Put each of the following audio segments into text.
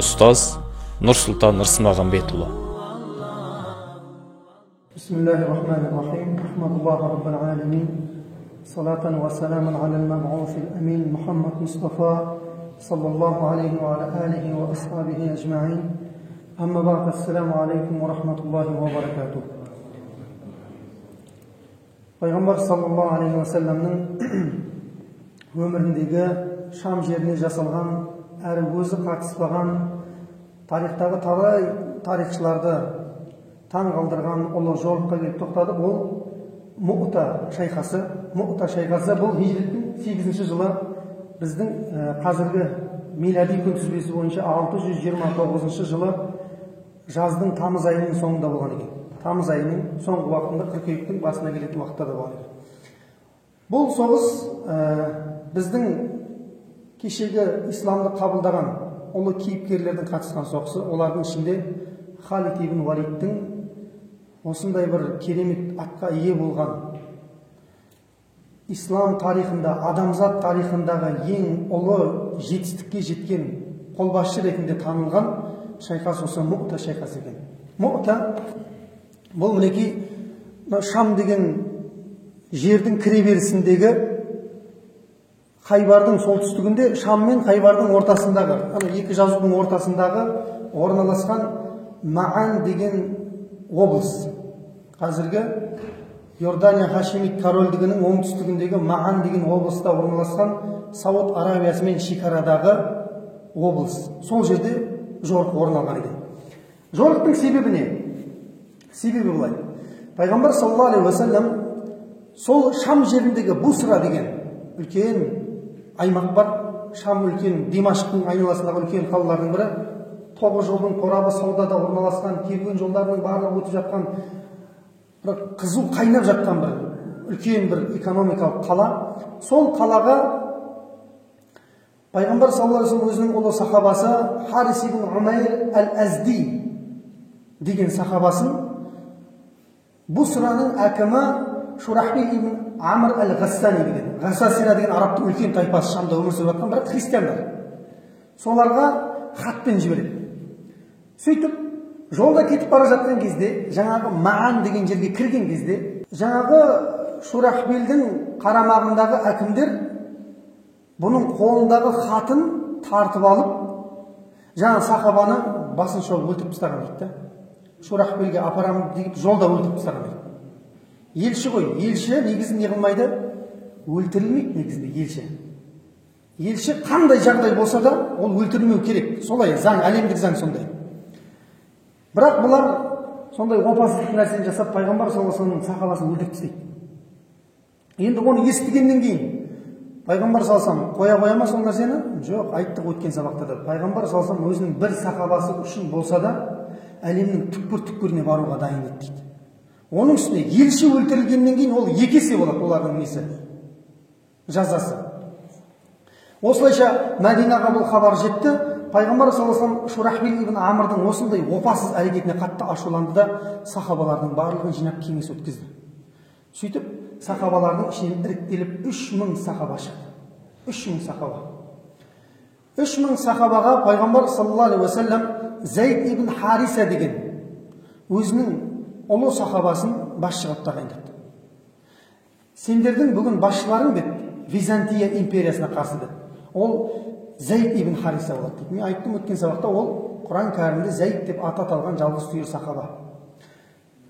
ұстаз Нұрсұлтан Ырсмағамбетұлы. Бисмиллахир-рахманир-рахим. Ахмадуллахи раббил алямин. Салатан ва саламан алал маб'усил амин Мухаммад Мустафа саллаллаху алейхи ва алихи ва асхабихи ажмаин. Амма бa'д. Ассаламу алейкум ва рахматуллахи ва баракатух. Пайғамбар саллаллаху алейхи ва салламның өміріндегі Шам жеріне жасалған әрі өзі қатыспаған тарихтағы талай тарихшыларды таң қалдырған ұлы жорыққа келіп тоқтады. Бұл Муъта шайқасы. Муъта шайқасы бұл хижреттің 8-ші жылы, біздің қазіргі милади күнтізбесі бойынша 629 жылы жаздың тамыз айының соңында болған екен. Тамыз айының соңғы уақытында, қыркүйектің басына келетін уақытта да болған екен. Бұл соғыс біздің кешегі исламды қабылдаған ұлы кейіпкерлердің қатысқан соғысы. Олардың ішінде Халид ибн Валидтің осындай бір керемет атқа ие болған, ислам тарихында, адамзат тарихындағы ең ұлы жетістікке жеткен қолбасшы ретінде танылған шайқас осы Муъта шайқасы екен. Муъта бұл мінекей Шам деген жердің кіреберісіндегі Хайбардың солтүстігінде, Шам мен Хайбардың ортасындағы, екі жазудың ортасындағы орналасқан Маан деген облыс. Қазіргі Иордания Хашимит корольдігінің оңтүстігіндегі Маан деген облыста орналасқан Сауд Арабиясымен шекарадағы облыс. Сол жерде жорық орын алған екен. Жорықтың себебі не? Себебі былай. Пайғамбар саллаллаху алейхи ва саллям сол Шам жеріндегі Бусра деген үлкен аймақ бар. Шам үлкен, Димашқтың айналасындағы үлкен қалалардың бірі. 9 жолдың торабы саудада орналасқан, керуен жолдарының барлығы өтіп жатқан, бір қызу қайнап жатқан бір үлкен бір экономикалық қала. Сол қалаға Пайғамбар саллаллаху алейхи ва саллям өзінің ұлы сахабасы Харис ибн Умайр әл-Азди деген сахабасын Бусраның әкімі Шурахбил ибн Амр әл-Ғассани деген, Ғассасина деген арабтың үлкен тайпасы Шамда өмір сүріп жатқан, бірақ христиандар. Соларға хатпен жібереді. Сөйтіп, жолда кетіп бара жатқан кезде, жаңағы Маан деген жерге кірген кезде, жаңағы Шурахбилдің қарамағындағы әкімдер бұның қолындағы хатын тартып алып, жаңағы сахабаны басын шауып өлтіріп тастаған дейді. Шурахбилге апарамын деп жолда өлтіріп тастаған дейді. Елші ғой, елші негізі не қылмайды? Өлтірілмейді негізінде елші. Елші қандай жағдай болса да, ол өлтірілмеу керек. Солай, заң, әлемдік заң сондай. Бірақ бұлар сондай опасыздық нәрсені жасап, Пайғамбар саллаллаху алейхи ва саллямның сахабасын өлтіріп тастайды. Енді оны естігеннен кейін Пайғамбар саллаллаху алейхи ва саллям қоя ма сол нәрсені? Жоқ, айттық өткен сабақта да. Пайғамбар саллаллаху алейхи ва саллям өзінің бір сахабасы үшін болса да, әлемнің түкпір-түкпіріне баруға дайын еді дейді. Оның үстіне елші өлтірілгеннен кейін ол екі есе болады, олардың несі, жазасы. Осылайша Мәдинаға бұл хабар жетті. Пайғамбар саллаллаху алейхи ва саллям Шурахбил ибн Амрдың осындай опасыз әрекетіне қатты ашуланды да сахабалардың барлығын жинап кеңес өткізді. Сөйтіп, сахабалардың ішінен іріктеліп 3000 сахаба шықты. 3000 сахаба. 3000 сахабаға Пайғамбар саллаллаху алейхи ва саллям Зайд ибн Хариса деген өзінің ұлы сахабасын басшыға тағайындады. Сендердің бүгін басшыларың деді, Византия империясына қарсы деді. Ол Зайд ибн Хариса болады дейді. Мен айттым өткен сабақта, ол Құран кәрімде Зайд деп аты аталған жалғыз түйір сахаба.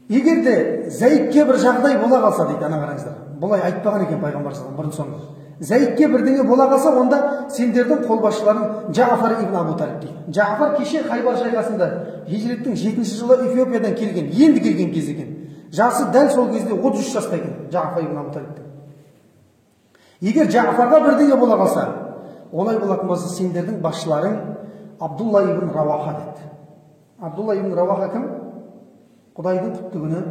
Егер де Зайдке бір жағдай бола қалса дейді, ана қараңыздар. Бұлай айтпаған екен Пайғамбар саллаллаху алейхи ва саллям бұрын-соңды. Зайдке бірдеңе бола қалса, онда сендердің қолбасшыларың Джафар ибн Абу Талиб дейді. Джафар кеше Хайбар шайқасында хижреттің 7-ші жылы Эфиопиядан келген, енді келген кез екен. Жасы дәл сол кезде 33 жаста екен Джафар ибн Абу Талиб. Егер Джафарға бірдеңе бола қалса, олай болатын болса, сендердің басшыларың Абдулла ибн Раваха деді. Абдулла ибн Раваха кім? Құдайдың құтты күні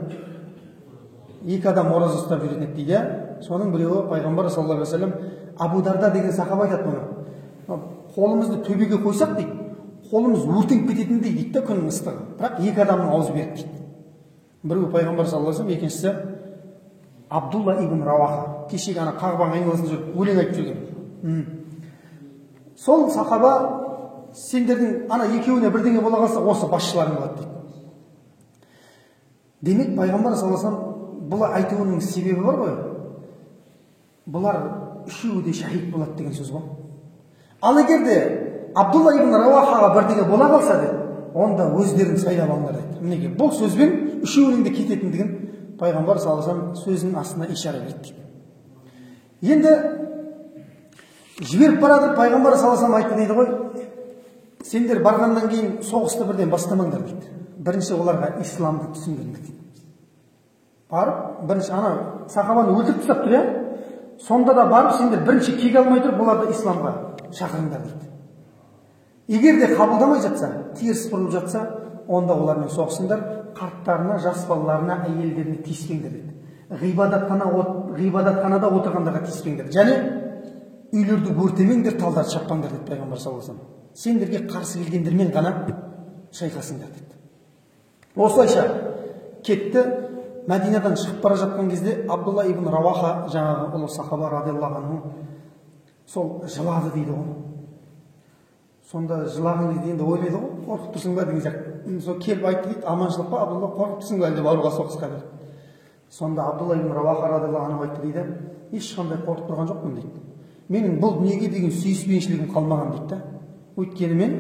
екі адам ораза ұстап жүретін еді дейді. Соның біреуі Пайғамбар саллаллаху алейхи ва саллям Абу Дарда деген сахаба айтады мұны. Қолымызды төбеге қойсақ дейді, қолымыз өртеніп кететіндей дейді да күннің ыстығы. Бірақ екі адамның аузы берік дейді. Біреуі Пайғамбар саллаллаху алейхи ва саллям, екіншісі Абдулла ибн Раваха. Кешегі ана Қағбаның айналасында жүріп өлең айтып жүрген. Сол сахаба сендердің ана екеуіне бірдеңе бола қалса осы басшыларың болады дейді. Демек пайғамбар саллаллаху алейхи вассалам бұл айтуының себебі бар ғой, бұлар үшеуі де шахид болады деген сөз ғой. Ал егер де Абдулла ибн Рауахаға бірдеңе бола қалса деді, онда өздерін сайлап алыңдар дейді. Мінеки бұл сөзбен үшеуінің де кететіндігін пайғамбар саллаллаху алейхи вассалам сөзінің астына ишара берді дейді. Енді жіберіп барады, пайғамбар саллаллаху алейхи вассалам айтты дейді ғой, сендер барғаннан кейін соғысты бірден бастамаңдар дейді. Бірінші оларға исламды түсіндіріңдер дейді. Барып, бірінші ана сахабаны өлтіріп тастап тұр, сонда да барып сендер бірінші кек алмай тұрып оларды исламға шақырыңдар дейді. Егер де қабылдамай жатса, теріс бұрылып жатса, онда олармен соғысыңдар, қарттарына, жас балаларына, әйелдеріне тиіспеңдер дейді. Ғибадатханада отырғандарға тиіспеңдер. Және үйлерді өртемеңдер, талдарды шаппаңдар дейді пайғамбар саллаллаху алейхи вассалам. Сендерге қарсы келгендермен ғана шайқасыңдар дейді. Осылайша кетті. Мәдинадан шығып бара жатқан кезде Абдулла ибн Рауаха, жаңағы ұлы сахаба радиаллаху анху, сол жылады дейді ғой. Сонда жылаған кезде енді ойлайды ғой, қорқып тұрсың ба деген сияқты. Сол келіп айтты дейді, аманшылық па Абдулла, қорқып тұрсың ба әлде баруға соғысқа деп. Сонда Абдулла ибн Рауаха радиаллаху анху айтты дейді, ешқандай қорқып тұрған жоқпын дейді. Менің бұл дүниеге деген сүйіспеншілігім қалмаған дейді. Өйткені мен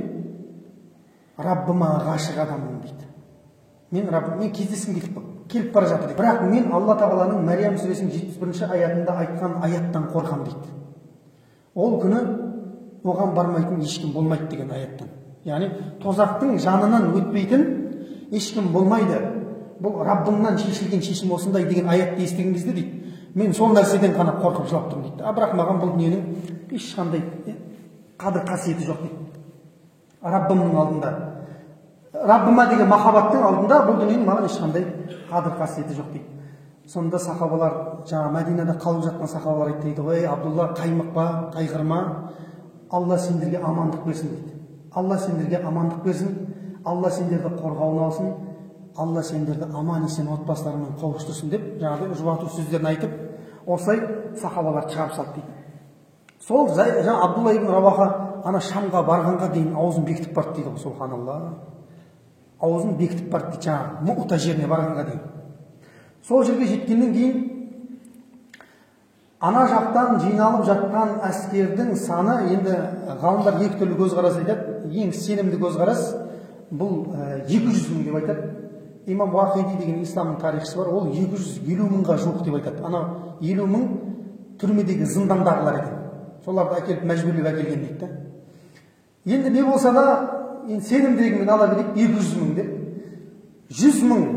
Раббыма ғашық адаммын дейді. Мен кездескім келіп бара жатыр дейді. Бірақ мен Алла тағаланың Мәриям сүресінің 71-ші аятында айтқан аяттан қорқам дейді. Ол күні оған бармайтын ешкім болмайды деген аяттан. Яғни тозақтың жанынан өтпейтін ешкім болмайды. Бұл Раббыңнан шешілген шешім осындай деген аятты естіген кезде дейді, мен сол нәрседен ғана қорқып жылап тұрмын дейді. Бірақ маған бұл дүниенің ешқандай қадір қасиеті жоқ дейді. Раббымның алдында, Раббыма деген махаббаттың алдында бұл дүниенің маған ешқандай қадір қасиеті жоқ дейді. Сонда сахабалар, жаңа Мәдинада қалып жатқан сахабалар айтты дейді, ой Абдулла, қаймықпа, қайғырма, Алла сендерге амандық берсін дейді. Алла сендерге амандық берсін, Алла сендерді қорғауын алсын, Алла сендерді аман есен отбасыларымен қауыштырсын деп жаңағыдай жұбату сөздерін айтып, осылай сахабалар шығарып салды дейді. Сол жаңа Абдулла ибн Рауаха ана Шамға барғанға дейін аузын бекітіп барды дейді ғой, субханалла. Аузын бекітіп барды дейді, жаңағы Муъта жеріне барғанға дейін. Сол жерге жеткеннен кейін ана жақтан жиналып жатқан әскердің саны, енді ғалымдар екі түрлі көзқарас айтады. Ең сенімді көзқарас бұл 200 мың деп айтады. Имам Уақиди деген исламның тарихшысы бар, ол 250 мыңға жуық деп айтады. Ана 50 мың түрмедегі зындандағылар екен. Соларды әкеліп мәжбүрлеп әкелген дейді. Енді не болса да, сенімділігімен ала берейік 200 мың деп. 100 мың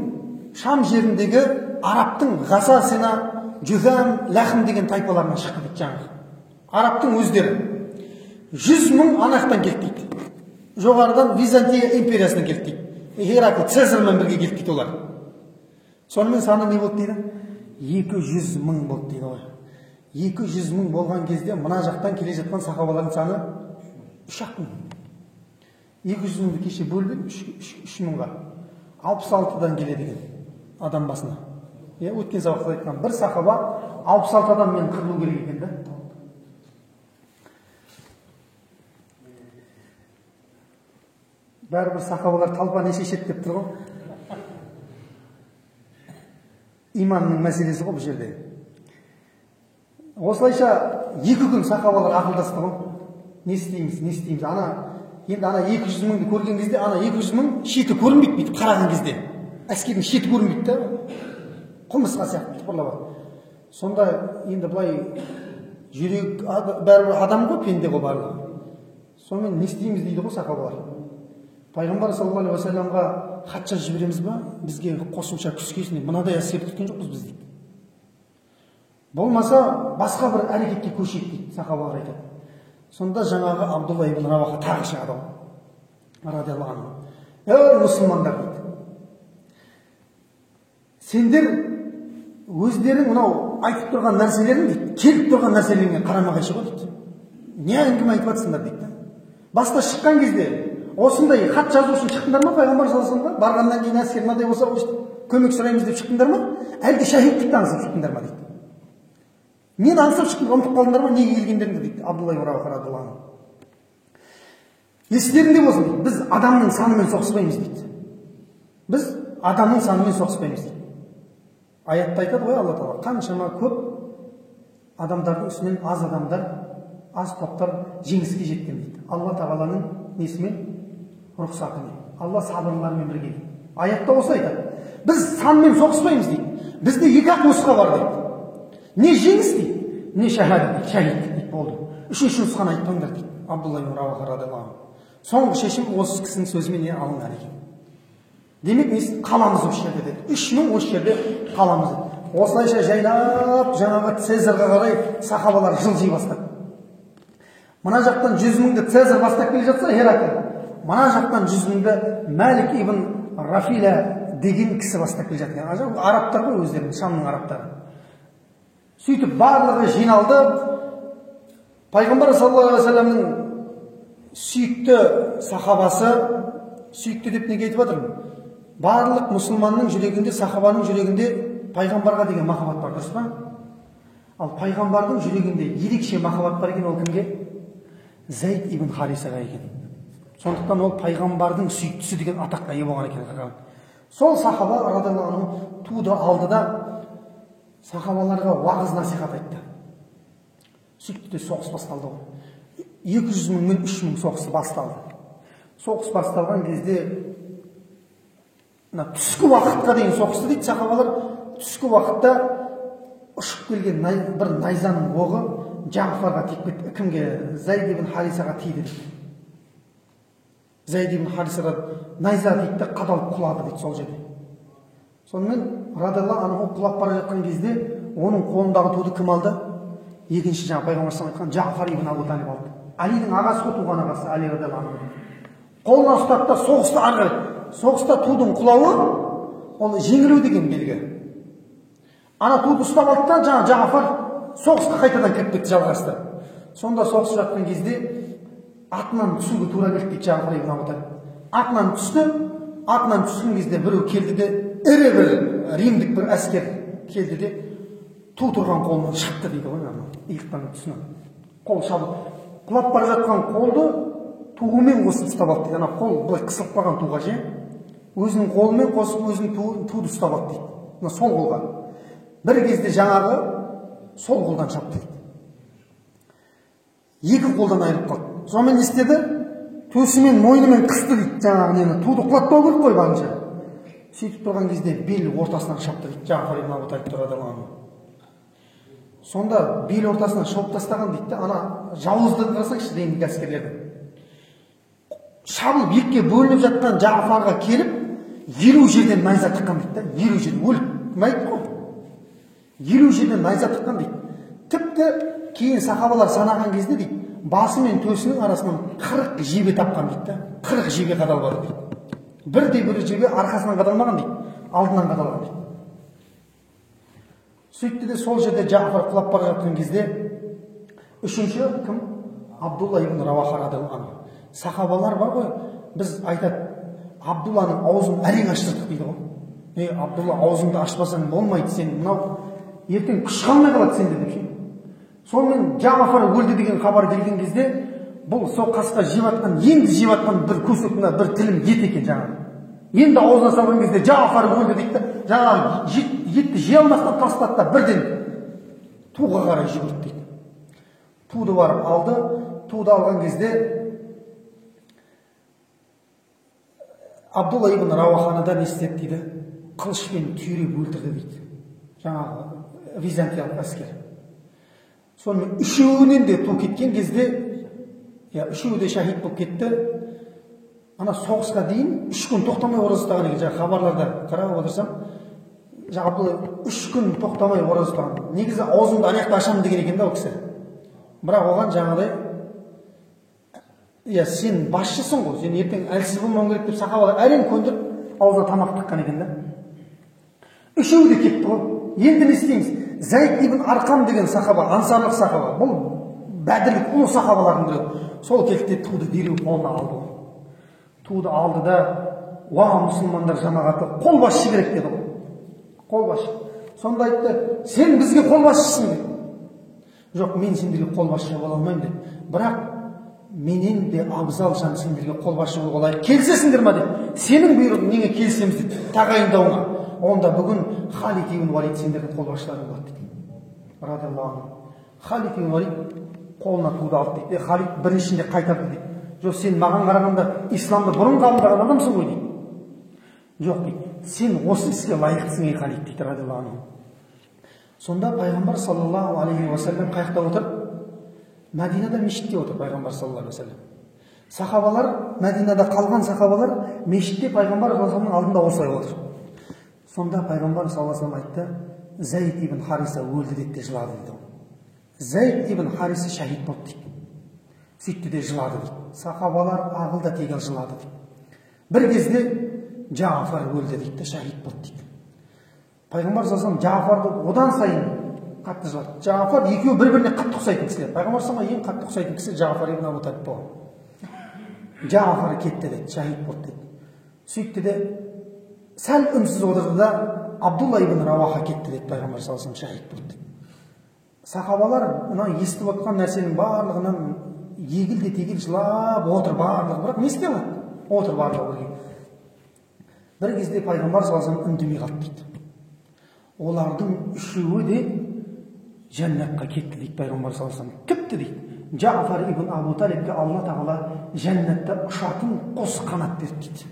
Шам жеріндегі арабтың Ғасасина, Жүзам, Ләхім деген тайпаларынан шықты дейді жаңағы. Арабтың өздері. 100 мың анақтан келді дейді. Жоғарыдан Византия империясынан келді дейді. Геракл, Цезармен бірге келді дейді олар. Сонымен саны не болды дейді? 200 мың болды дейді ғой. 200 мың болған кезде мына жақтан келе жатқан сахабалардың саны 3-ақ мың. 200 мыңды кеше бөлдік 3 мыңға. 66-дан келеді екен адам басына. Өткен сабақта айтқан бір сахаба 66 адаммен қырылу керек екен да. Бәрібір сахабалар талба не шешеді деп тұр ғой. Иманның мәселесі ғой бұл жерде. Осылайша 2 күн сахабалар ақылдасты ғой. Не істейміз? Енді ана 200 мыңды көрген кезде, ана 200 мың шеті көрінбейді бүйтіп қараған кезде. Әскердің шеті көрінбейді да. Құмырсқа сияқты тыпырлап. Сонда енді былай жүрек бәрібір адам ғой, пенде ғой барлығы. Сонымен не істейміз дейді ғой сахабалар. Пайғамбар саллаллаху алейхи уассаламға хат жазып жібереміз ба? Бізге қосымша күш келсін, мынадай әскер күткен жоқпыз біз дейді. Болмаса басқа бір әрекетке көшейік дейді сахабалар айтады. Сонда жаңағы Абдулла ибн Рауаха тағы шығады ғой. Радиаллаху анху. Ей мұсылмандар дейді. Сендер өздерің мынау айтып тұрған нәрселерің дейді, келіп тұрған нәрселеріңе қарама-қайшы ғой дейді. Не әңгіме айтып жатсыңдар дейді. Баста шыққан кезде осындай хат жазу үшін шықтыңдар ма пайғамбар саллаллаху алейхи вассаламға? Барғаннан кейін әскер мынадай болса көмек сұраймыз деп шықтыңдар ма? Әлде шахидтікті аңсап шықтыңдар ма дейді. Мен аңсап шықтым, ұмытып қалдыңдар ма неге келгендеріңді дейді Абдулла ибн Рауаха радиаллаху анху. Естеріңде болсын дейді, біз адамның санымен соғыспаймыз дейді. Біз адамның санымен соғыспаймыз дейді. Аятта айтады ғой Алла Тағала, қаншама көп адамдардың үстінен аз адамдар, аз топтар жеңіске жеткен дейді. Алла Тағаланың несімен? Рұқсатымен. Алла сабырлармен бірге дейді. Аятта осы айтады. Біз санмен соғыспаймыз дейді. Бізде екі ақ нұсқа бар дейді. Не жеңіс дейді, не шахада дейді, шахид дейді. Болды. Үшінші нұсқаны айтпаңдар дейді. Абдулла ибн Раваха радиаллаху анху. Соңғы шешім осы кісінің сөзімен алынған екен. Демек біз қаламыз осы жерде деді. 3000 осы жерде қаламыз деді. Осылайша жайлап жаңағы Цезарға қарай сахабалар жылжи бастады. Мына жақтан 100.000-ді Цезар бастап келе жатса, Херакл, мына жақтан 100.000-ді Мәлик ибн Рафиля деген кісі бастап келе жатқан. Ажал арабтар ғой өздерінің, Шамның арабтары. Сөйтіп барлығы жиналды. Пайғамбар саллаллаху алейхи вассаламның сүйікті сахабасы, сүйікті деп неге айтып жатырмын? Барлық мұсылманның жүрегінде, сахабаның жүрегінде пайғамбарға деген махаббат бар, дұрыс па? Ал пайғамбардың жүрегінде ерекше махаббат бар екен, ол кімге? Зайд ибн Харисаға екен. Сондықтан ол пайғамбардың сүйіктісі деген атаққа ие болған екен. Сол сахаба радиаллаху анху туды алды да сахабаларға уағыз насихат айтты. Сөйтті де соғыс басталды ғой. 200.000 мен 3.000 соғысы басталды. Соғыс басталған кезде түскі уақытқа дейін соғысты дейді сахабалар. Түскі уақытта ұшып келген бір найзаның оғы Жафарға тиіп кетті. Кімге? Зайд ибн Харисаға тиді дейді. Зайд ибн Харисаға найза тиді де қадалып құлады дейді сол жерде. Сонымен радиаллаху анху құлап бара жатқан кезде оның қолындағы туды кім алды? Екінші жаңа пайғамбар саллаллаху алейхи айтқан Жафар ибн Абу Талиб алды. Алидің ағасы ғой, туған ағасы Али радиаллаху анху. Қолына ұстады да соғысты ары қарай. Соғыста тудың құлауы ол жеңілу деген белгі. Ана туды ұстап алды да жаңа Жафар соғысқа қайтадан кіріп кетті, жалғасты. Сонда соғысып жатқан кезде атынан түсуге тура келді дейді Жафар ибн Абу Талиб. Атынан түсті. Атынан түскен кезде біреу келді де, ірі бір римдік бір әскер келді де ту тұрған қолынан шықты дейді ғой, иықтан тұсынан. Қол шабып, құлап бара жатқан қолды туғымен қосып ұстап алды дейді. Ана қол былай қысылып қалған туға ше, өзінің қолымен қосып өзінің туды ұстап алды дейді. Мына сол қолға. Бір кезде жаңағы сол қолдан шапты дейді. Екі қолдан айырылып қалды. Сонымен не істеді? Төсімен, мойнымен қысты дейді. Жаңағы нені туды құлатпау керек қой барынша. Сөйтіп тұрған кезде бел ортасынан шапты дейді. Жафар ибн Абу Талиб радиаллаху анху. Сонда бел ортасынан шауып тастаған дейді. Ана жауызды қарасаңшы, римдік әскерлерді. Шабылып екіге бөлініп жатқан Жафарға келіп, 50 жерден найза тыққан дейді. 50 жерден өліп мәйт қой. 50 жерден найза тыққан дейді. Тіпті кейін сахабалар санаған кезде дейді, басы мен төсінің арасынан 40 жебе тапқан дейді. 40 жебе қадал бар дейді. Бірде-бір жебе арқасынан қадалмаған дейді, алдынан қадалған дейді. Сөйтті де сол жерде Жафар құлап бара жатқан кезде үшінші кім? Абдулла ибн Раваха радиаллаху анху. Сахабалар бар ғой, біз айтады, Абдулланың аузын әрең аштырдық дейді ғой. Абдулла, аузыңды ашпасаң болмайды, сен мынау ертең күш қалмай қалады сенде деп ше. Сонымен Жафар өлді деген хабар келген кезде бұл сол қасқа жеп атқан, енді жеп атқан бір көсетіна бір тілім ет екен жаңағы. Енді аузына салған кезде Жафар өлді дейді. Жаңағы етті жей алмастан тастады да бірден туға қарай жүгірді дейді. Туды барып алды. Туды алған кезде Абдулла ибн Раваханы да не істеді дейді? Қылышпен түйреп өлтірді дейді. Жаңағы византиялық әскер. Сонымен үшеуінен де ту кеткен кезде, үшеуі де шахид болып кетті. Ана соғысқа дейін 3 күн тоқтамай ораза ұстаған екен. Жаңа хабарларда қарап отырсам, Абдулла 3 күн тоқтамай ораза ұстаған. Негізі аузымды аяқты ашамын деген екен да ол кісі. Бірақ оған жаңағыдай, сен басшысың ғой, сен ертең әлсіз болмауың керек деп сахабалар әрең көндіріп аузына тамақ тыққан екен да. Үшеуі де кетті ғой. Енді не істейміз? Зайд ибн Арқам деген сахаба, ансарлық сахаба, бұл бәдірлік ұлы сахабалардың бірі. Сол келді туды дереу қолына алды. Туды алды да, уа мұсылмандар жамағаты, қолбасшы керек деді ғой. Қолбасшы. Сонда айтты, сен бізге қолбасшысың деді. Жоқ, мен сендерге қолбасшы бола алмаймын деді. Бірақ менен де абзал жан сендерге қолбасшы болуға лайық, келісесіңдер ма деп. Сенің бұйрығың неге келісеміз дейді, тағайындауыңа. Онда бүгін Халид ибн Валид сендердің қолбасшыларың болады дейді. Радиаллаху анху. Халид ибн Валид қолына туды алды дейді. Халид біріншінде қайтарды дейді. Жоқ, сен маған қарағанда исламды бұрын қабылдаған адамсың ғой дейді. Жоқ дейді, сен осы іске лайықтысың ей Халид дейді, радиаллаху анху. Сонда пайғамбар саллаллаху алейхи уассалам қаяқта отыр? Мәдинада мешітте отыр пайғамбар саллаллаху алейхи уассалам. Сахабалар, Мәдинада қалған сахабалар мешітте пайғамбар саллаллаху алейхи алдында осылай отыр. Сонда пайғамбар саллаллаху алейхи айтты, Зайд ибн Хариса өлді деді де жылады дейді. Зайд ибн Хариса шахид болды дейді. Сөйтті де жылады дейді. Сахабалар ағылда тегіл жылады дейді. Бір кезде Жафар өлді дейді де шахид болды дейді. Пайғамбар саллаллаху алейхи Жафарды одан сайын қатты жылады. Жафар екеуі бір-біріне қатты ұқсайтын кісілер. Пайғамбар саллаллаху алейхи ең қатты ұқсайтын кісі Жафар ибн Абу Талиб болған. Жафар кетті деді, шахид болды деді. Сөйтті де сәл үнсіз отырды да Абдулла ибн Раваха кетті деді, пайғамбар саллаллаху алейхи шахид болды деді. Сахабалар мына естіп отқан нәрсенің барлығынан егілде тегіл жылап отыр барлығы, бірақ не істей алады? Отыр барлығы бірге. Бір кезде пайғамбар саллаллаху алейхи үндемей қалды дейді. Олардың үшеуі де жәннатқа кетті дейді пайғамбар саллаллаху алейхи. Тіпті дейді, Жафар ибн Абу Талибке Алла тағала жәннатта ұшатын қос қанат берді дейді.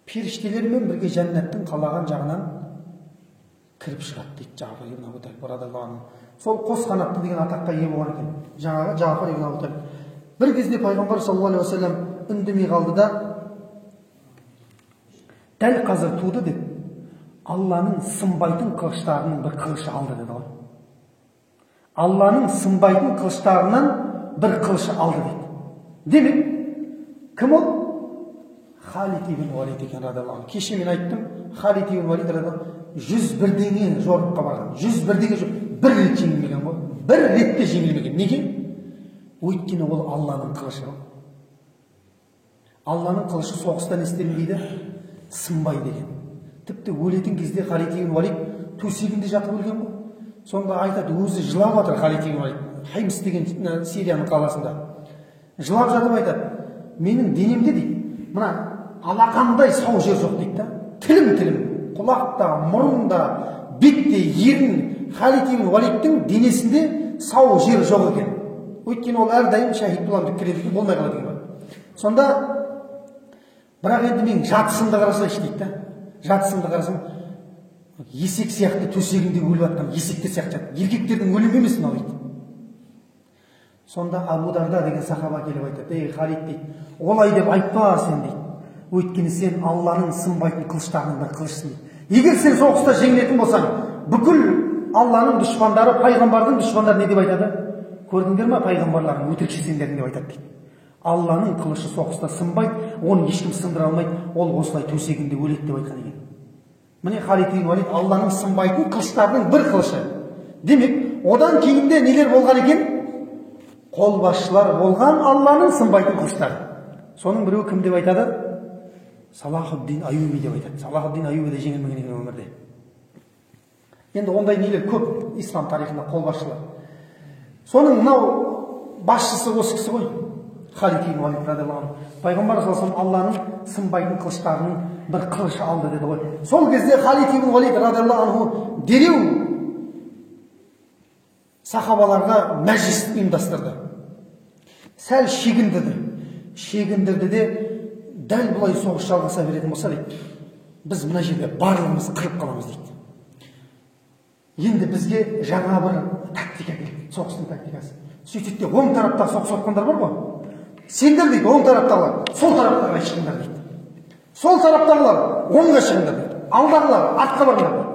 Періштелермен бірге жәннаттың қалаған жағынан кіріп шығады дейді Жафар ибн Абу Талиб радиаллаху анху. Сол қос қанатты деген атаққа ие болған екен жаңағы Жафар ибн Абу Талиб. Бір кезде пайғамбар саллаллаху алейхи уассалам үндемей қалды да, дәл қазір туды деп Алланың сынбайтын қылыштарының бір қылышы алды деді ғой. Алланың сынбайтын қылыштарынан бір қылышы алды дейді. Демек, кім ол? Халид ибн Валид екен радиаллаху анху. Кеше мен айттым, Халид ибн Валид радиаллаху анху 101 жорыққа барған. 101 жорық, бір рет жеңілмеген ғой. Бір ретте жеңілмеген. Неге? Өйткені ол Алланың қылышы. Алланың қылышы соғыста не істейді дейді? Сынбай деген. Тіпті өлетін кезде Халид ибн Валид төсегінде жатып өлген ғой. Сонда айтады, өзі жылап жатыр Халид ибн Валид. Хаймс деген Сирияның қаласында. Жылап жатып айтады, менің денемде дейді, мына алақандай сау жер жоқ дейді да. Тілім, құлақта, мұрында, бетте, ерін Халид ибн Валидтің денесінде сау жер жоқ екен. Өйткені ол әрдайым шахид боламын деп кіреді, болмай қалады екен. Сонда бірақ енді мен жатысымды қарасайшы дейді да. Жатысымды қарасам, есек сияқты төсегінде өліп жатқан есектер сияқты. Еркектердің өлімі емес мынау дейді. Сонда Абу Дарда деген сахаба келіп айтады, ей Халид дейді, олай деп айтпа сен дейді. Өйткені сен Алланың сынбайтын қылыштарының бір қылышысың дейді. Егер сен соғыста жеңілетін болсаң, бүкіл Алланың дұшпандары, пайғамбардың дұшпандары не деп айтады? Көрдіңдер ма, пайғамбарлардың өтірікші сендердің деп айтады дейді. Алланың қылышы соғыста сынбайды, оны ешкім сындыра алмайды, ол осылай төсегінде өледі деп айтқан екен. Міне Халид ибн Валид Алланың сынбайтын қылыштарының бір қылышы. Демек, одан кейінде нелер болған екен? Қолбасшылар болған Алланың сынбайтын қылыштары. Соның біреуі кім деп айтады? Салахуддин Аюби деп айтады. Салахуддин Аюби де жеңілмеген екен өмірде. Енді ондай нелер көп ислам тарихында қолбасшылар. Соның мынау басшысы осы кісі ғой. Халид ибн Валид радиаллаху анху. Пайғамбар саллаллаху алейхи Алланың сынбайтын қылыштарының бір қылышы алды деді ғой. Сол кезде Халид ибн Валид радиаллаху анху дереу сахабаларға мәжлис ұйымдастырды. Сәл шегіндірді де, дәл бұлай соғыс жалғаса беретін болса дейді, біз мына жерде барлығымыз қырып қаламыз дейді. Енді бізге жаңа бір тактика керек, соғыстың тактикасы. Сөйтеді де оң тарапта соғыс отқандар бар ғой. Сендер дейді, оң тараптағылар, сол тараптарға шығыңдар дейді. Сол тараптағылар оңға шығыңдар дейді. Алдағылар артқа барыңдар дейді.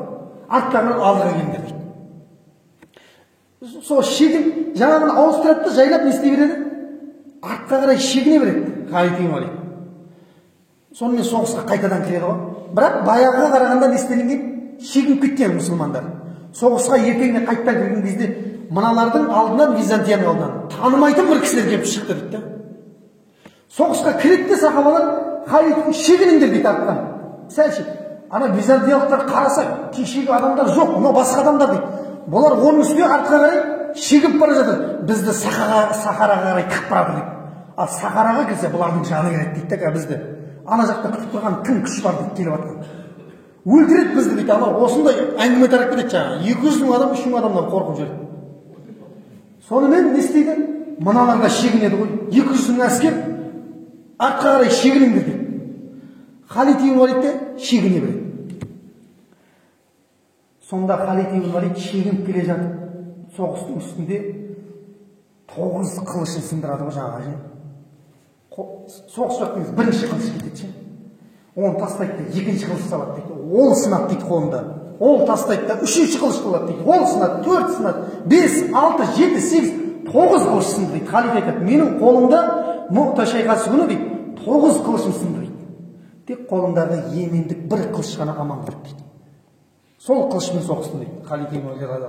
Арттағылар алдыға келіңдер дейді. Сол шегін жаңағыны ауыстырады да жайлап не істей береді? Артқа қарай шегіне береді Халид ибн Валид. Сонымен соғысқа қайтадан кіреді ғой. Бірақ баяғыға қарағанда не істелінген? Шегініп кеткен мұсылмандар. Соғысқа ертеңіне қайтадан кірген кезде мыналардың алдынан, Византияның алдынан танымайтын бір кісілер келіп шықты дейді. Соғысқа кіреді де сахабалар Халидтің шегініңдер дейді арттан. Сәл шек. Ана византиялықтар қараса, кешегі адамдар жоқ, мынау басқа адамдар дейді. Бұлар оның үстіне артқа қарай шегіп бара жатыр, бізді сахараға қарай тығып барады дейді. Ал сахараға кірсе бұлардың жаны кіреді дейді да, бізді ана жақта күтіп тұрған кім күш бар дейді, келіп жатқан өлтіреді бізді дейді. Ана осындай әңгіме тарап кетеді, жаңағы 200 мың адам 300 мың адамнан қорқып жүреді. Сонымен не істейді, мыналар да шегінеді ғой, 200 мың әскер артқа қарай шегініңдер дейді. Халид ибн Валид те шегіне береді. Сонда Халид ибн Валид шегініп келе жатып, соғыстың үстінде 9 қылышын сындырады ғой жаңағы. Соғыс жақтыңыз бірінші қылыш кетеді, оны тастайды да екінші қылыш салады дейді, ол сынады дейді қолында. Ол тастайды да үшінші қылыш алады дейді, ол сынады, 4 сынады, 5, 6, 7, 8, 9 қылыш сынды дейді. Халид айтады, менің қолымда Муъта шайқасы күні дейді 9 қылышым сынды дейді. Тек қолымдағы емендік бір қылыш қана аман қалды дейді. Сол қылышпен соғысты дейді Халид ибн Валид.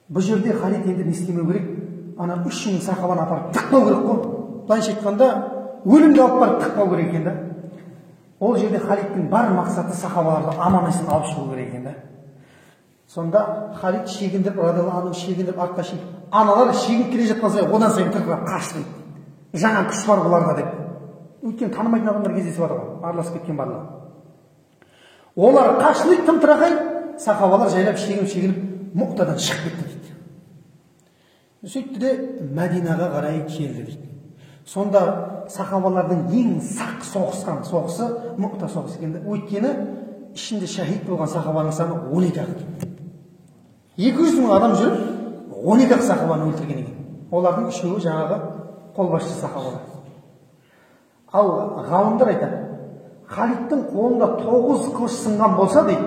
Бұл жерде Халид енді не істемеу керек? Ана 3000 сахабаны апарып тықпау керек қой. Былайша айтқанда өлімге алып барып тықпау керек екен да. Ол жерде Халидтің бар мақсаты сахабаларды аман-есен алып шығу керек екен да. Сонда Халид шегіндіріп, радиаллаху анху шегіндіріп артқа шегіп, аналар шегініп келе жатқан сайын одан сайын тырқырап қашты дейді. Жаңа күш бар бұларда деп. Өйткені танымайтын адамдар кездесіп жатыр ғой, араласып кеткен барлығы. Олар қашты дейді, тым-тырақай, сахабалар жайлап шегініп Муътадан шығып кетті дейді. Сөйтті де Мәдинаға қарай келді дейді. Сонда сахабалардың ең сақ соғысқан соғысы Муъта соғысы екен. Өйткені ішінде шахид болған сахабаның саны 12 екен. 200 мың адам жүріп 12 сахабаны өлтірген екен. Олардың үшеуі жаңағы қолбасшы сахабалар. Ал ғалымдар айтады, Халидтің қолында 9 қылыш сынған болса дейді,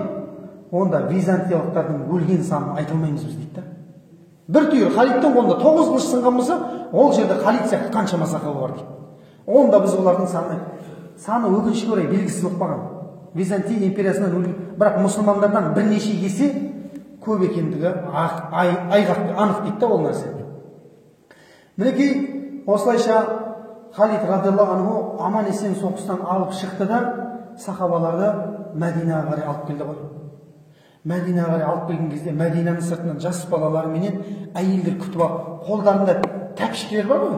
онда византиялықтардың өлген санын айтылмаймыз біз дейді. Бір түйір Халидтің қолында 9 қылыш сынған болса, ол жерде Халид сияқты қаншама сахаба бар дейді. Онда біз олардың саны өкінішке орай белгісіз болып қалған. Византия империясынан өлген, бірақ мұсылмандардан бірнеше есе көп екендігі анық дейді да ол нәрсе. Мінекей осылайша Халид радиаллаху анху аман-есен соғыстан алып шықты да сахабаларды Мәдинаға қарай алып келді ғой. Мәдинаға қарай алып келген кезде Мәдинаның сыртынан жас балалар менен әйелдер күтіп алып, қолдарында тәпішкелер бар ғой.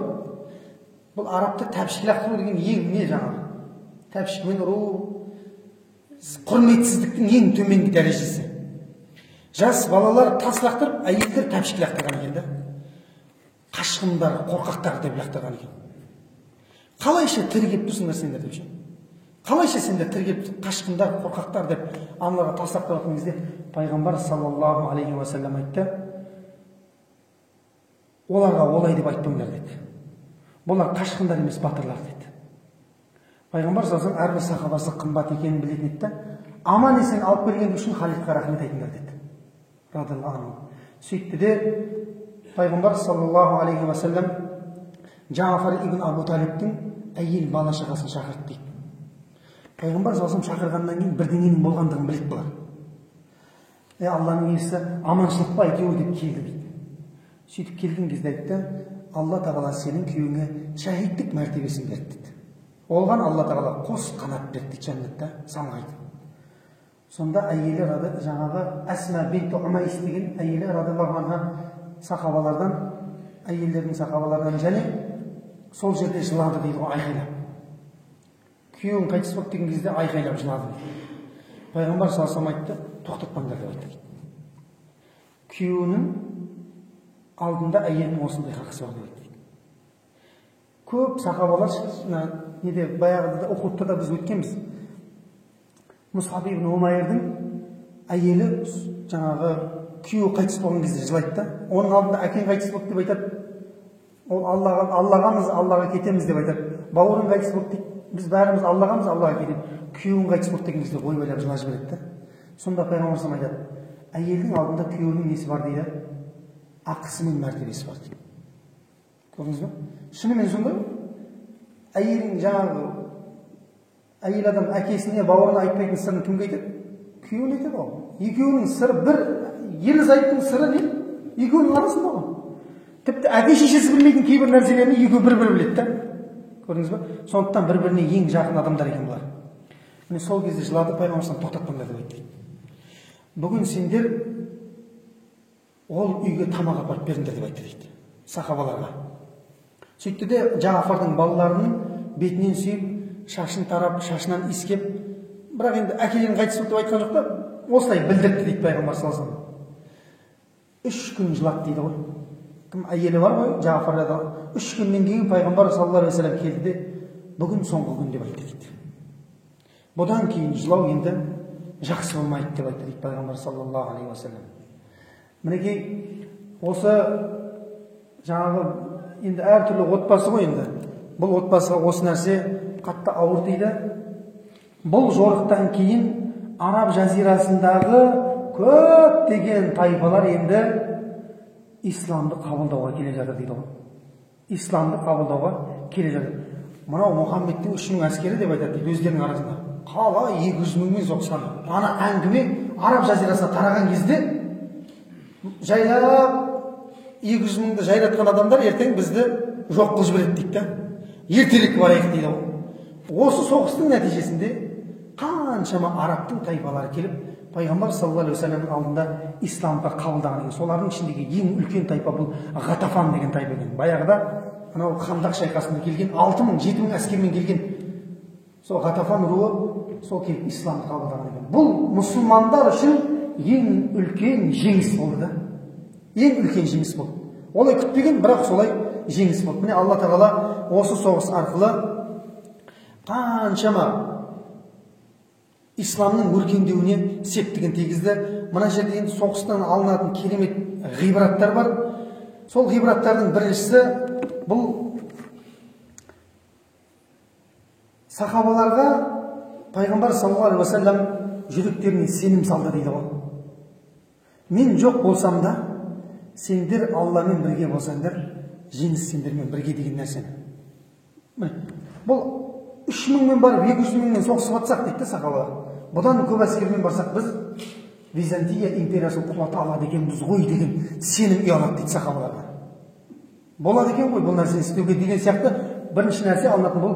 Бұл арабта тәпішке лақтыру деген ең не жаңағы? Тәпішкемен ұру құрметсіздіктің ең төменгі дәрежесі. Жас балалар тас лақтырып, әйелдер тәпішке лақтырған екен да. Қашқындар, қорқақтар деп лақтырған екен. Қалайша тіргеп тұрсыңдар сендер деп ше? Қалайша сендер тіргеп қашқындар, қорқақтар деп аналарға тас лақтырған кезде пайғамбар саллаллаху алейхи ва саллям айтты, оларға олай деп айтпаңдар деді. Бұлар қашқындар емес, батырлар деді. Пайғамбар саллаллаху алейхи әрбір сахабасы қымбат екенін білетін еді, аман есен алып келген үшін Халидқа рахмет айтыңдар деді. Радиаллаху анху. Сөйтті де пайғамбар саллаллаху алейхи ва саллям Джафар ибн Абу Талибтің әйел бала шағасын шақырды дейді. Пайғамбар саллаллаху алейхи шақырғаннан кейін бірдеңенің болғандығын біледі бұлар. Алланың елшісі аманшылық па екеуі деп келді дейді. Сөйтіп келген кезде айтты, Алла тағала сенің күйеуіңе шахидтік мәртебесін берді дейді. Оған Алла тағала қос қанат берді дейді жәннатта самғайды. Сонда әйелі жаңағы Асма бинт Умайс деген әйелі радиаллаху анха сахабалардан, әйелдердің сахабалардан және сол жерде жылады дейді ғой, айқайлап. Күйеуің қайтыс болды деген кезде айқайлап жылады. Пайғамбар саллаллаху алейхи ва саллям айтты, тоқтатпаңдар деп айтты. Күйеуінің алдында әйелінің осындай хақысы бар деп айтты. Көп сахабалар неде баяғыда Ухудта да біз өткенбіз. Мусаб ибн Умайрдың әйелі жаңағы күйеуі қайтыс болған кезде жылайды да, оның алдында әкең қайтыс болды деп айтады. Ол Аллаға кетеміз деп айтады. Бауырың қайтыс болды дейді. Біз бәріміз Аллаға кетеміз. Күйеуің қайтыс болды деген кезде ойбайлап жылап жібереді да. Сонда пайғамбар саллаллаху алейхи ва саллям айтады, әйелдің алдында күйеуінің несі бар дейді? Ақысы мен мәртебесі бар дейді. Көрдіңіз бе? Шынымен сондай. Әйелің жаңағы әйел адам әкесіне, бауырына айтпайтын сырын кімге айтады? Күйеуіне айтады ғой. Екеуінің сыры бір, ерлі зайыптың сыры не? Екеуінің арасында ғой. Тіпті әке шешесі білмейтін кейбір нәрселерді екеуі бір-бір біледі да. Көрдіңіз бе? Сондықтан бір-біріне ең жақын адамдар екен бұлар. Міне сол кезде жылады, пайғамбар тоқтатпаңдар деп айтты. Бүгін сендер ол үйге тамақ апарып беріңдер деп айтты дейді сахабаларға. Сөйтті де Жафардың балаларының бетінен сүйіп, шашын тарап, шашынан иіскеп, бірақ енді әкелерің қайтыс болды деп айтқан жоқ та, осылай білдірді дейді пайғамбар саллаллаху алейхи вассалам. 3 күн жылады дейді ғой. Кім әйелі бар ғой, Жафар да. 3 күннен кейін пайғамбар саллаллаху алейхи вассалам келді де, бүгін соңғы күн деп айтты дейді. Бұдан кейін жылау енді жақсы болмайды деп айтты дейді пайғамбар саллаллаху алейхи вассалам. Мінекей осы жаңағы енді әртүрлі отбасы ғой енді. Бұл отбасыға осы нәрсе қатты ауыр тиді. Бұл жорықтан кейін Араб жазирасындағы көптеген тайпалар енді исламды қабылдауға келе жатыр дейді ғой. Исламды қабылдауға келе жатыр. Мынау Мұхаммедтің 3000 әскері деп айтады дейді өздерінің арасында. Қалай 200 000-мен соққан. Ана әңгіме Араб жазирасына тараған кезде жайлап 200 000-ді жайратқан адамдар ертең бізді жоқ қылып жібереді дейді да. Ертерек барайық дейді ғой. Осы соғыстың нәтижесінде қаншама арабтың тайпалары келіп, пайғамбар саллаллаху алейхи вассаламның алдында исламға қабылдаған екен. Солардың ішіндегі ең үлкен тайпа бұл Ғатафан деген тайпа екен. Баяғыда анау Хандақ шайқасында келген 6000-7000 әскермен келген сол Ғатафан руы сол келіп исламды қабылдаған екен. Бұл мұсылмандар үшін ең үлкен жеңіс болды да. Ең үлкен жеңіс болды. Олай күтпеген, бірақ солай жеңіс болды. Міне Алла Тағала осы соғыс арқылы қаншама исламның өркендеуіне септігін тигізді. Мына жерде енді соғыстан алынатын керемет ғибраттар бар. Сол ғибраттардың біріншісі бұл сахабаларға пайғамбар саллаллаху алейхи уассалам жүректеріне сенім салды дейді ғой. Мен жоқ болсам да сендер Алламен бірге болсаңдар, жеңіс сендермен бірге деген нәрсені. Бұл 3000-мен барып 200 000-мен соғысып атсақ дейді сахабалар. Бұдан көп әскермен барсақ біз Византия империясын құлата алады екенбіз ғой деген сенім ұялады дейді сахабаларға. Болады екен ғой бұл нәрсені істеуге деген сияқты бірінші нәрсе алынатын бұл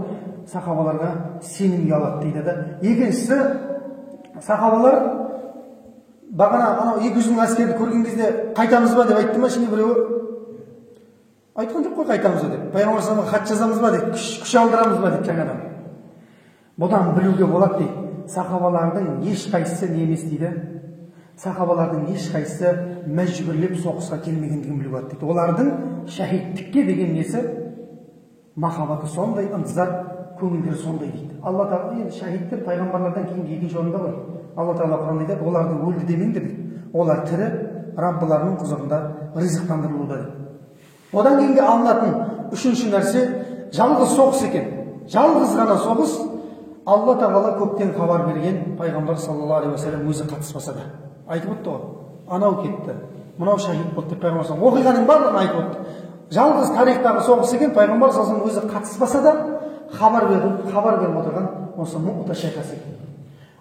сахабаларға сенім ұялады дейді да. Екіншісі сахабалар бағана анау 200 000 әскерді көрген кезде қайтамыз ба деп айтты ма ішінде біреуі? Айтқан жоқ қой қайтамыз деп. Пайғамбар саллаллаху хат жазамыз ба деп, күш алдырамыз ба деп жаңадан. Бұдан білуге болады дейді. Сахабалардың ешқайсысы не емес дейді. Сахабалардың ешқайсысы мәжбүрлеп соғысқа келмегендігін білуге болады дейді. Олардың шахидтікке деген несі махаббаты сондай, ынтызар, көңілдері сондай дейді. Алла Тағала енді шахидтер пайғамбарлардан кейін екінші орында ғой. Алла Тағала Құранда айтады, оларды өлді демеңдер дейді. Олар тірі, Раббыларының құзырында ризықтандырылуда дейді. Одан кейінгі алынатын үшінші нәрсе жалғыз соғыс екен. Жалғыз ғана соғыс. Алла Тағала көптен хабар берген, пайғамбар саллаллаху алейхи уассалам өзі қатыспаса да айтып өтті ғой. Анау кетті, мынау шахид болды деп пайғамбар саллаллаху алейхи уассалам оқиғаның барлығын айтып өтті. Жалғыз тарихтағы соғыс екен, пайғамбар саллаллаху алейхи уассалам өзі қатыспаса да хабар беріп отырған осы Муъта шайқасы екен.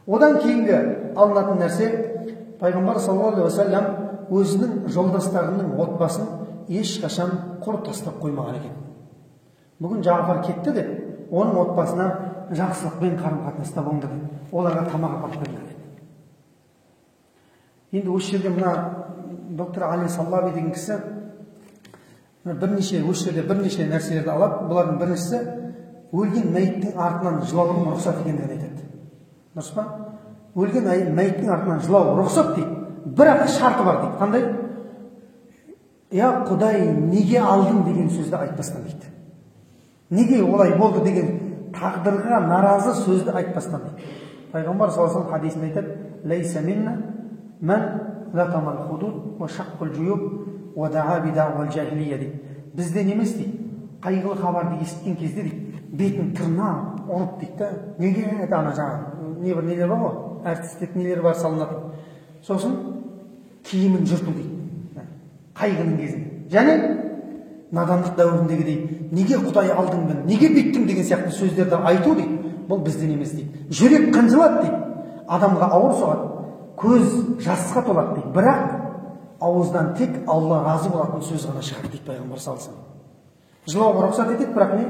Одан кейінгі алынатын нәрсе, пайғамбар саллаллаху алейхи уассалам өзінің жолдастарының отбасын ешқашан құр тастап қоймаған екен. Бүгін Жафар кетті де, оның отбасына жақсылықпен қарым-қатынаста болыңдар деді. Оларға тамақ апарып беріңдер деді. Енді осы жерде мына доктор Али Саллаби деген кісі осы жерде бірнеше нәрселерді алады. Бұлардың біріншісі өлген мәйіттің артынан жылауға рұқсат екендігін айтады. Дұрыс па? Өлген мәйіттің артынан жылау рұқсат дейді. Бірақ шарты бар дейді. Қандай? Я Құдай, неге алдың деген сөзді айтпастан дейді. Неге олай болды деген тағдырға наразы сөзді айтпастан дейді. Пайғамбар саллаллаху алейхи вассалам хадисінде айтады: "Лайса минна ман латамал худуд ва шаққал жуюб ва да'a би да'вал жахилия" дейді. Бізден емес дейді. Қайғылы хабарды естіген кезде дейді, бетін тырна ұрып дейді да, неге ана жаңағы небір нелер бар ғой, әртістік нелер бар салынатын. Сосын киімін жырту дейді. Қайғының кезінде. Және надандық дәуіріндегідей неге Құдай алдың мен, неге бүйттің деген сияқты сөздерді айту дейді. Бұл бізден емес дейді. Жүрек қынжылады дейді. Адамға ауыр соғады. Көз жасқа толады дейді. Бірақ ауыздан тек Алла разы болатын сөз ғана шығады дейді пайғамбар саллаллаху алейхи вассалам. Жылауға рұқсат етеді, бірақ не?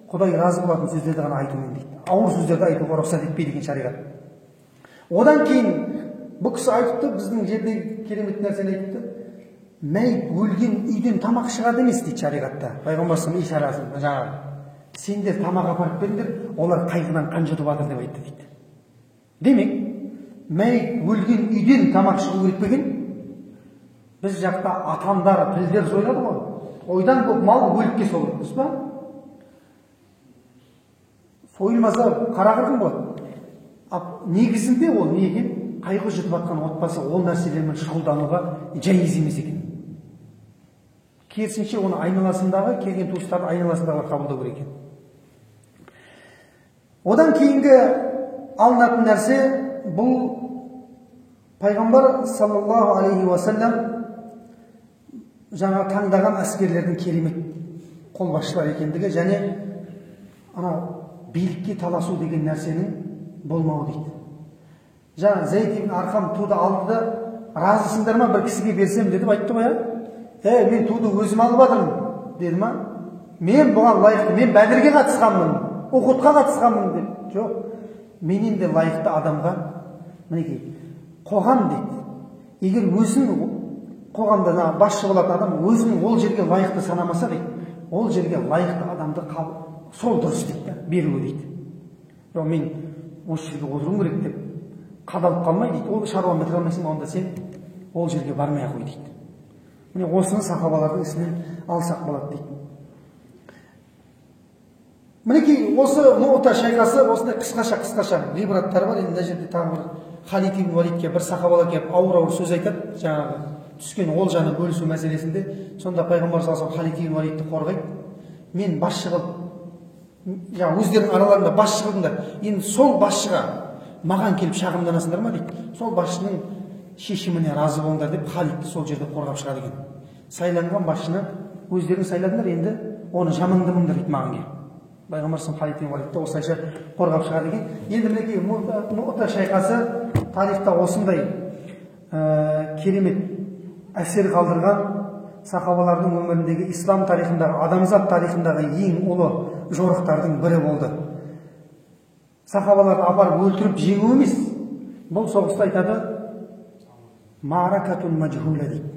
Құдай разы болатын сөздерді ғана айтумен дейді. Ауыр сөздерді айтуға рұқсат етпейді деген шариғат. Одан кейін бұл кісі айтыпты, біздің жердегі керемет нәрсені айтыпты. мәйіт өлген үйден тамақ шығады емес дейді шариғатта. Пайғамбарымыз ишарасын жаңағы сендер тамақ апарып беріңдер, олар қайғыдан қан жұтып жатыр деп айтты дейді. Демек, мәйіт өлген үйден тамақ шығу керек пе екен? Біз жақта атандар, пілдер сойлады ғой. Ойдан көп мал өлікке солып, дұрыс па? Сойылмаса қара қырғын болады. Негізінде ол не екен? Қайғы жұтып жатқан отбасы ол нәрселермен шұғылдануға жайыз емес екен. Керісінше оны айналасындағы, келген туыстарды айналасындағы қабылдау керек екен. Одан кейінгі алынатын нәрсе бұл пайғамбар саллаллаху алейхи уассалам жаңа таңдаған әскерлердің керемет қолбасшылар екендігі және билікке таласу деген нәрсенің болмауы дейді. Жаңа Зейд ибн Арқам туды алды да, разысыңдар ма бір кісіге берсем деді, айтты ғой, мен туды өзім алып жатырмын деді ма? Мен бұған лайықты, мен Бәдірге қатысқанмын, Ухудқа қатысқанмын деп. Жоқ, мен енді лайықты адамға, мінекей, қоғам дейді. Егер өзін қоғамда басшы болатын адам өзін ол жерге лайықты санамаса дейді, ол жерге лайықты адамды сол дұрыс дейді, беруі дейді. Жоқ, мен осы жерге отыруым керек деп қадалып қалмай дейді, ол шаруаны бітіре алмайсың, онда сен ол жерге бармай ақ қой дейді. Міне осыны сахабалардың ісінен алсақ болады дейді. Мінекей осы Муъта шайқасы, осындай қысқаша ғибраттар бар. Енді мына жерде тағы бір Халид ибн Валидке бір сахабалар келіп ауыр сөз айтады, жаңағы түскен олжаны бөлісу мәселесінде. Сонда пайғамбар саллаллаху алейхи Халид ибн Валидті қорғайды. Мен басшы қылып, өздерінің араларында басшы қылдыңдар. Енді сол басшыға маған келіп шағымданасыңдар ма дейді. Сол басшының шешіміне разы болыңдар деп Халидті сол жерде қорғап шығады екен. Сайланған басшыны өздерің сайладыңдар, енді оны жамандамаңдар дейді маған келіп. Пайғамбар Халид ибн Валидті осылайша қорғап шығады екен. Енді мінекей Муъта шайқасы тарихта осындай керемет әсер қалдырған, сахабалардың өміріндегі, ислам тарихындағы, адамзат тарихындағы ең ұлы жорықтардың бірі болды. Сахабаларды апарып өлтіріп жеңу емес. Бұл соғыста айтады Мааракатун маджхула дейді.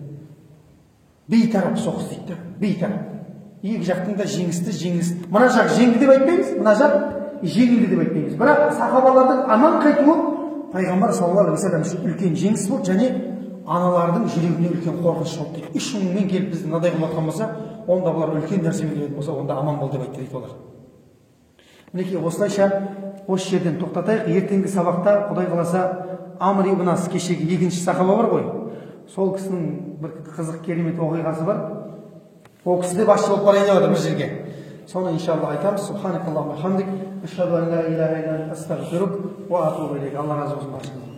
Бейтарап соғыс дейді. Бейтарап. Екі жақтың да жеңіс. Мына жақ жеңді деп айтпаймыз, мына жақ жеңілді деп айтпаймыз. Бірақ сахабалардың аман қайтуы пайғамбар саллаллаху алейхи вассалам үшін үлкен жеңіс болды және аналардың жүрегіне үлкен қорқыныш болды дейді. 3 мыңмен келіп бізді мынадай қылып жатқан болса, онда бұлар үлкен нәрсемен келетін болса, онда аман бол деп айтты дейді олар. Мінекей осылайша осы жерден тоқтатайық. Ертеңгі сабақта Құдай қаласа Амр ибн Ас, кешегі екінші сахаба бар ғой. Сол кісінің бір қызық керемет оқиғасы бар. Ол кісі де басшы болып барайын деп жатыр бір жерге. Соны иншалла айтамыз. Субханакаллахумма хамдик, ашхаду ан ла илаха илля анта, астағфирук ва атубу илейк. Алла разы болсын.